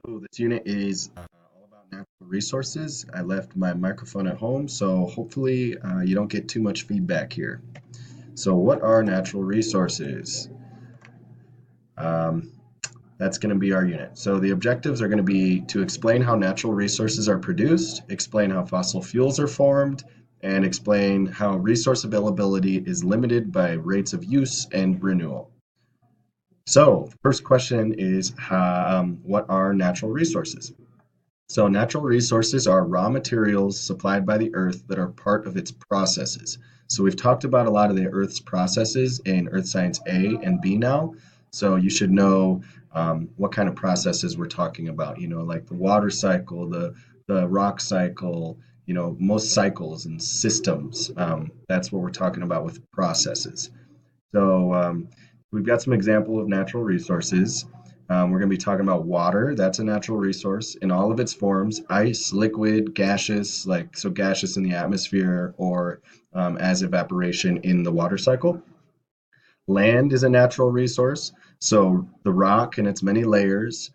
So this unit is all about natural resources. I left my microphone at home, so hopefully you don't get too much feedback here. So what are natural resources? Um, that's going to be our unit. So the objectives are going to be to explain how natural resources are produced, explain how fossil fuels are formed, and explain how resource availability is limited by rates of use and renewal. So the first question is, what are natural resources? So, natural resources are raw materials supplied by the earth that are part of its processes. So, we've talked about a lot of the earth's processes in Earth Science A and B now. So, you should know what kind of processes we're talking about, like the water cycle, the rock cycle, most cycles and systems. That's what we're talking about with processes. So we've got some example of natural resources. We're going to be talking about water. That's a natural resource in all of its forms: ice, liquid, gaseous, like so gaseous in the atmosphere or as evaporation in the water cycle. Land is a natural resource. So the rock and its many layers,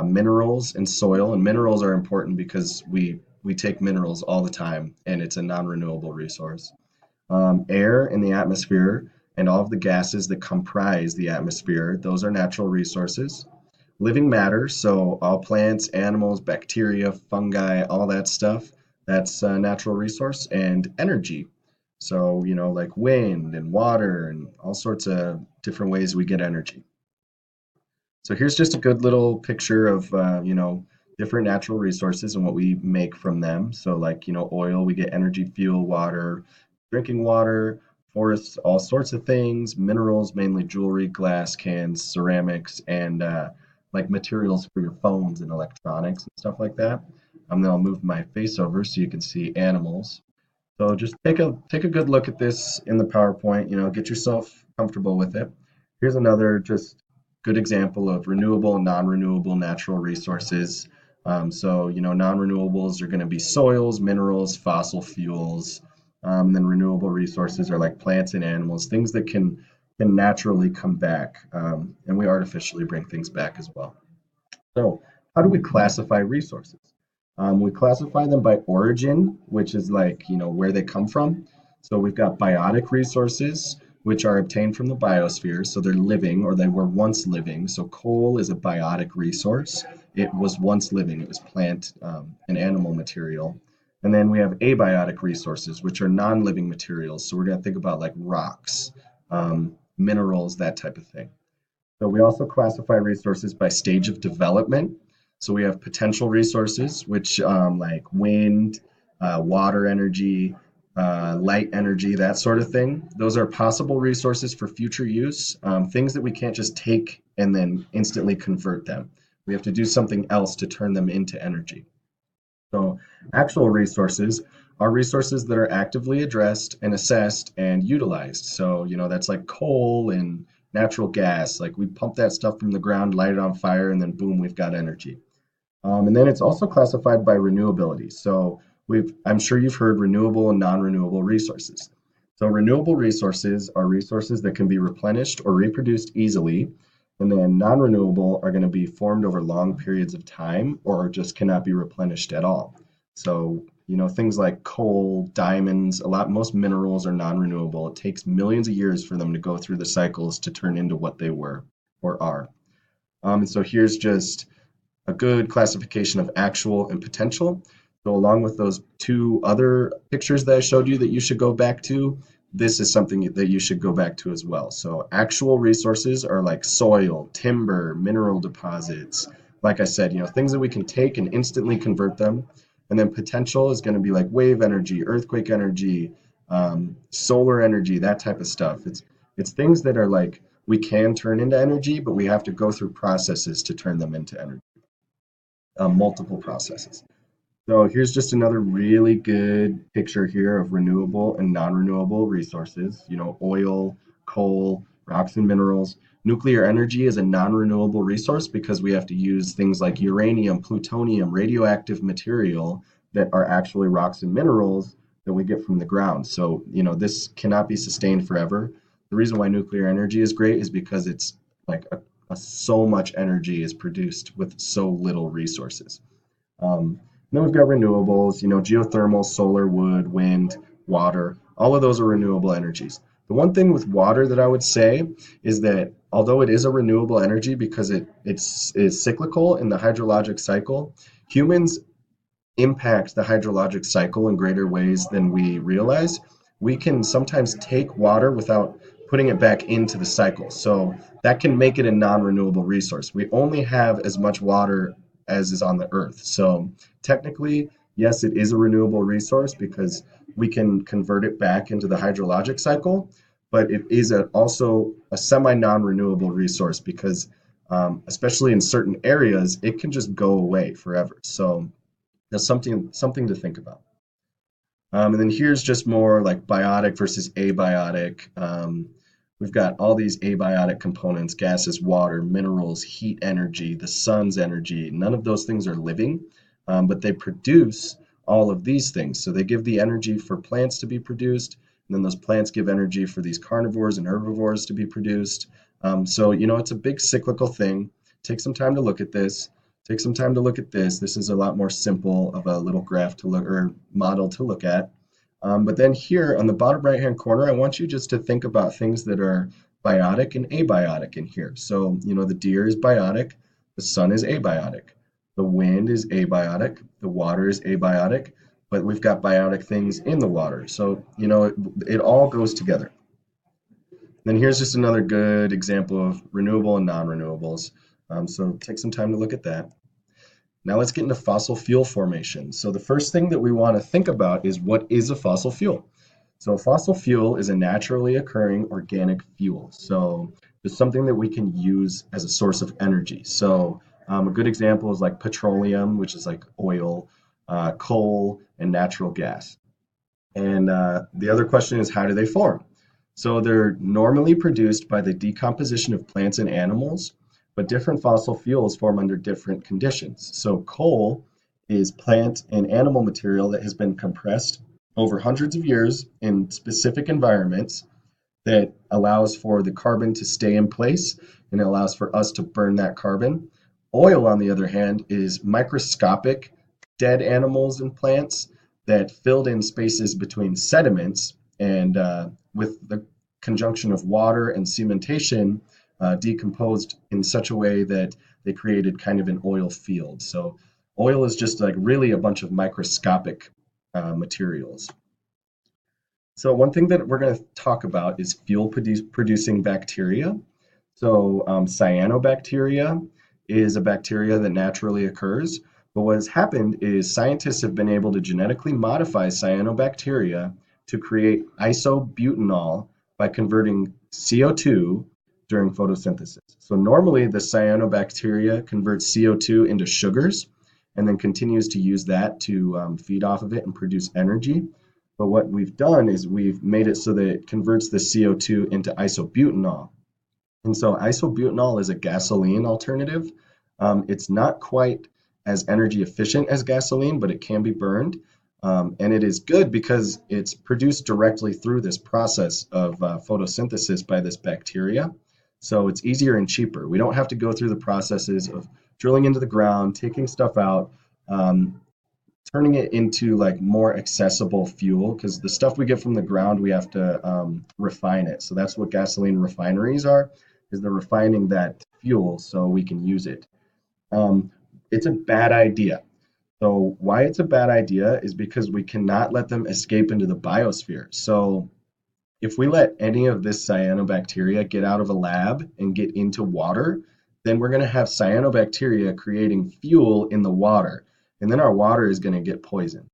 minerals and soil. And minerals are important because we take minerals all the time, and it's a non-renewable resource. Air in the atmosphere and all of the gases that comprise the atmosphere, those are natural resources. Living matter, so all plants, animals, bacteria, fungi, all that stuff, that's a natural resource. And energy, so, like wind and water and all sorts of different ways we get energy. So here's just a good little picture of, different natural resources and what we make from them. So like, oil, we get energy, fuel, water, drinking water, forests, all sorts of things, minerals, mainly jewelry, glass, cans, ceramics, and like materials for your phones and electronics and stuff like that. Then I'll move my face over so you can see animals. So just take a good look at this in the PowerPoint, get yourself comfortable with it. Here's another just good example of renewable and non-renewable natural resources. So, non-renewables are going to be soils, minerals, fossil fuels. Then renewable resources are like plants and animals, things that can naturally come back. And we artificially bring things back as well. So, how do we classify resources? We classify them by origin, which is like, where they come from. So we've got biotic resources, which are obtained from the biosphere. So they're living or they were once living. So coal is a biotic resource. It was once living, it was plant and animal material. And then we have abiotic resources, which are non living materials. So we're going to think about like rocks, minerals, that type of thing. So we also classify resources by stage of development. So we have potential resources, which like wind, water energy, light energy, that sort of thing. Those are possible resources for future use, things that we can't just take and then instantly convert them. We have to do something else to turn them into energy. So actual resources are resources that are actively addressed and assessed and utilized. So, that's like coal and natural gas. Like we pump that stuff from the ground, light it on fire, and then boom, we've got energy. And then it's also classified by renewability. So I'm sure you've heard renewable and non-renewable resources. So renewable resources are resources that can be replenished or reproduced easily, and then non-renewable are going to be formed over long periods of time or just cannot be replenished at all. So, things like coal, diamonds, most minerals are non-renewable. It takes millions of years for them to go through the cycles to turn into what they were or are. And so here's just a good classification of actual and potential. So along with those two other pictures that I showed you that you should go back to, this is something that you should go back to as well. So actual resources are like soil, timber, mineral deposits. Like I said, things that we can take and instantly convert them. And then potential is going to be like wave energy, earthquake energy, solar energy, that type of stuff. It's things that are like we can turn into energy, but we have to go through processes to turn them into energy, multiple processes. So here's just another really good picture here of renewable and non-renewable resources. Oil, coal, rocks and minerals. Nuclear energy is a non-renewable resource because we have to use things like uranium, plutonium, radioactive material that are actually rocks and minerals that we get from the ground. So, this cannot be sustained forever. The reason why nuclear energy is great is because it's like so much energy is produced with so little resources. Then we've got renewables, geothermal, solar, wood, wind, water. All of those are renewable energies. The one thing with water that I would say is that although it is a renewable energy because it's is cyclical in the hydrologic cycle, humans impact the hydrologic cycle in greater ways than we realize. We can sometimes take water without putting it back into the cycle. So that can make it a non-renewable resource. We only have as much water as is on the earth. So technically, yes, it is a renewable resource because we can convert it back into the hydrologic cycle, but it is also a semi non-renewable resource because especially in certain areas, it can just go away forever. So that's something to think about. And then here's just more like biotic versus abiotic. We've got all these abiotic components, gases, water, minerals, heat energy, the sun's energy. None of those things are living, but they produce all of these things. So they give the energy for plants to be produced, and then those plants give energy for these carnivores and herbivores to be produced. So it's a big cyclical thing. Take some time to look at this. Take some time to look at this. This is a lot more simple of a little graph to look or model to look at. But then here on the bottom right hand corner, I want you just to think about things that are biotic and abiotic in here. So the deer is biotic, the sun is abiotic, the wind is abiotic, the water is abiotic, but we've got biotic things in the water. So it all goes together. Then here's just another good example of renewable and non-renewables. So take some time to look at that. Now let's get into fossil fuel formation. So the first thing that we want to think about is what is a fossil fuel? So a fossil fuel is a naturally occurring organic fuel. So it's something that we can use as a source of energy. So a good example is like petroleum, which is like oil, coal, and natural gas. And the other question is, how do they form? So they're normally produced by the decomposition of plants and animals, but different fossil fuels form under different conditions. So coal is plant and animal material that has been compressed over hundreds of years in specific environments that allows for the carbon to stay in place and it allows for us to burn that carbon. Oil, on the other hand, is microscopic dead animals and plants that filled in spaces between sediments and with the conjunction of water and cementation decomposed in such a way that they created kind of an oil field. So oil is just like really a bunch of microscopic materials. So one thing that we're going to talk about is fuel producing bacteria. So cyanobacteria is a bacteria that naturally occurs. But what has happened is scientists have been able to genetically modify cyanobacteria to create isobutanol by converting CO2 during photosynthesis. So normally the cyanobacteria converts CO2 into sugars and then continues to use that to feed off of it and produce energy. But what we've done is we've made it so that it converts the CO2 into isobutanol. And so isobutanol is a gasoline alternative. It's not quite as energy efficient as gasoline, but it can be burned. And it is good because it's produced directly through this process of photosynthesis by this bacteria. So it's easier and cheaper. We don't have to go through the processes of drilling into the ground, taking stuff out, um, turning it into like more accessible fuel because the stuff we get from the ground we have to refine it. So that's what gasoline refineries are, is they're refining that fuel so we can use it. um, it's a bad idea. So why it's a bad idea is because we cannot let them escape into the biosphere. So if we let any of this cyanobacteria get out of a lab and get into water, then we're going to have cyanobacteria creating fuel in the water, and then our water is going to get poisoned.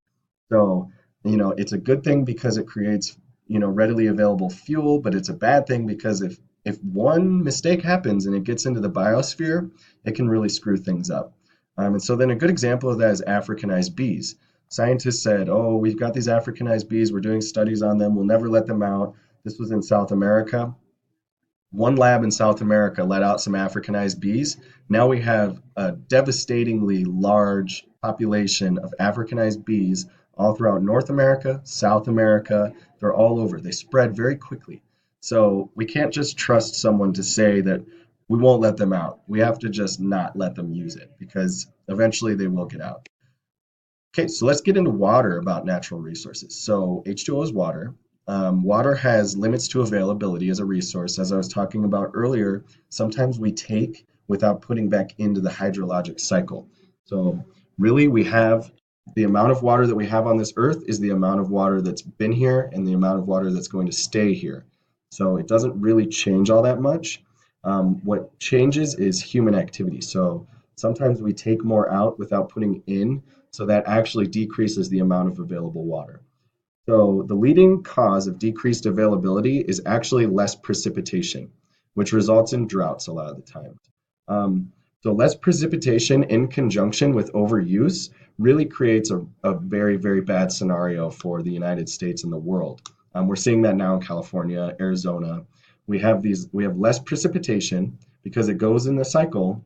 So it's a good thing because it creates, readily available fuel, but it's a bad thing because if one mistake happens and it gets into the biosphere, it can really screw things up. And so then a good example of that is Africanized bees. Scientists said, oh, we've got these Africanized bees, we're doing studies on them, we'll never let them out. This was in South America. One lab in South America let out some Africanized bees. Now we have a devastatingly large population of Africanized bees all throughout North America, South America. They're all over. They spread very quickly. So we can't just trust someone to say that we won't let them out. We have to just not let them use it because eventually they will get out. Okay, so let's get into water about natural resources. So H2O is water. Water has limits to availability as a resource. As I was talking about earlier, sometimes we take without putting back into the hydrologic cycle. So really, we have the amount of water that we have on this earth is the amount of water that's been here and the amount of water that's going to stay here. So it doesn't really change all that much. What changes is human activity. So sometimes we take more out without putting in, so that actually decreases the amount of available water. So the leading cause of decreased availability is actually less precipitation, which results in droughts a lot of the time. So less precipitation in conjunction with overuse really creates a very, very bad scenario for the United States and the world. We're seeing that now in California, Arizona. We have less precipitation because it goes in the cycle,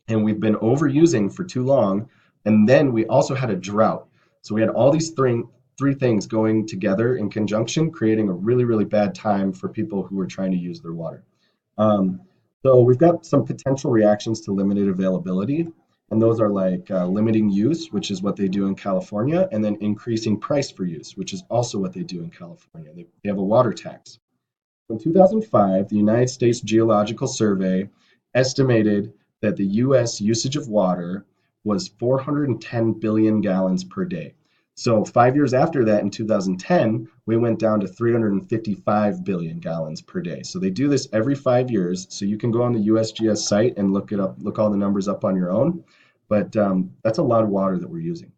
and we've been overusing for too long. And then we also had a drought. So we had all these three things going together in conjunction, creating a really, really bad time for people who were trying to use their water. Um, so we've got some potential reactions to limited availability, and those are like limiting use, which is what they do in California, and then increasing price for use, which is also what they do in California. They have a water tax. In 2005, the United States Geological Survey estimated that the U.S. usage of water was 410 billion gallons per day. So 5 years after that, in 2010, we went down to 355 billion gallons per day. So they do this every 5 years. So you can go on the USGS site and look it up, look all the numbers up on your own. But that's a lot of water that we're using.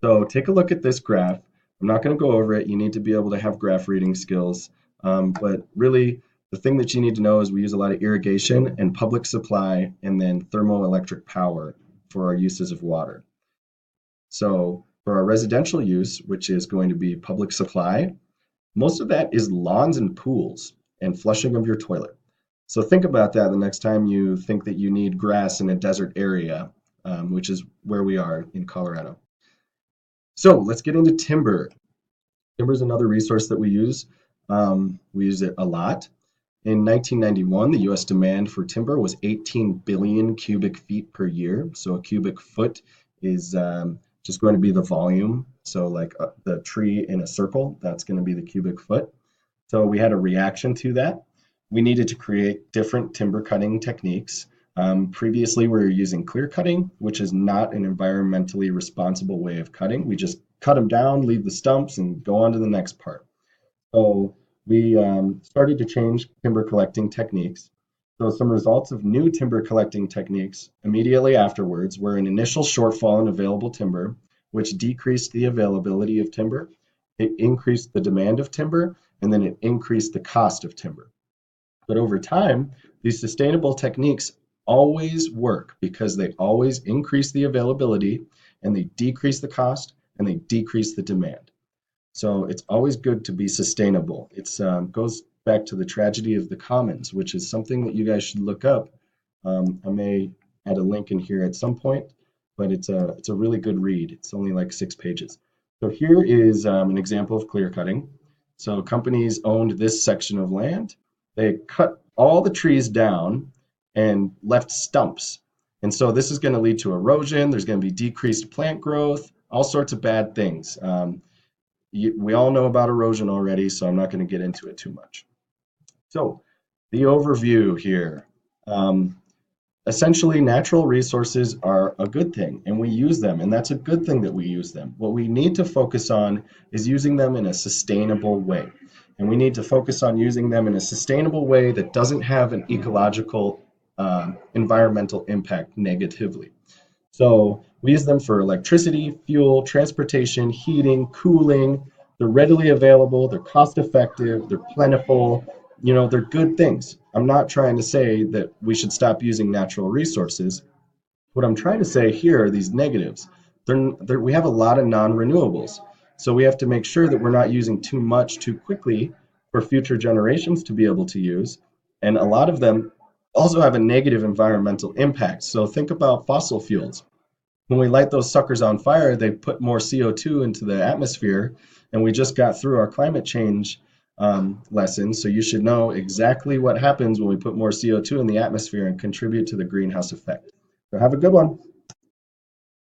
So take a look at this graph. I'm not going to go over it. You need to be able to have graph reading skills. But really, the thing that you need to know is we use a lot of irrigation and public supply and then thermoelectric power for our uses of water. So for our residential use, which is going to be public supply, most of that is lawns and pools and flushing of your toilet. So think about that the next time you think that you need grass in a desert area, which is where we are in Colorado. So let's get into timber. Timber is another resource that we use. We use it a lot. In 1991, the US demand for timber was 18 billion cubic feet per year. So a cubic foot is just going to be the volume. So like the tree in a circle, that's going to be the cubic foot. So we had a reaction to that. We needed to create different timber cutting techniques. Previously, we were using clear cutting, which is not an environmentally responsible way of cutting. We just cut them down, leave the stumps, and go on to the next part. So we started to change timber collecting techniques. So some results of new timber collecting techniques immediately afterwards were an initial shortfall in available timber, which decreased the availability of timber. It increased the demand of timber, and then it increased the cost of timber. But over time, these sustainable techniques always work because they always increase the availability and they decrease the cost and they decrease the demand. So it's always good to be sustainable. It goes back to the tragedy of the commons, which is something that you guys should look up. I may add a link in here at some point, but it's a really good read. It's only like 6 pages. So here is an example of clear cutting. So companies owned this section of land. They cut all the trees down and left stumps. And so this is going to lead to erosion. There's going to be decreased plant growth, all sorts of bad things. We all know about erosion already, so I'm not going to get into it too much. So the overview here. Essentially, natural resources are a good thing, and we use them, and that's a good thing that we use them. What we need to focus on is using them in a sustainable way. And we need to focus on using them in a sustainable way that doesn't have an ecological, environmental impact negatively. So we use them for electricity, fuel, transportation, heating, cooling. They're readily available, they're cost effective, they're plentiful. They're good things. I'm not trying to say that we should stop using natural resources. What I'm trying to say here are these negatives. We have a lot of non-renewables. So we have to make sure that we're not using too much too quickly for future generations to be able to use. And a lot of them also have a negative environmental impact. So think about fossil fuels. When we light those suckers on fire, they put more CO2 into the atmosphere, and we just got through our climate change lesson, so you should know exactly what happens when we put more CO2 in the atmosphere and contribute to the greenhouse effect. So have a good one.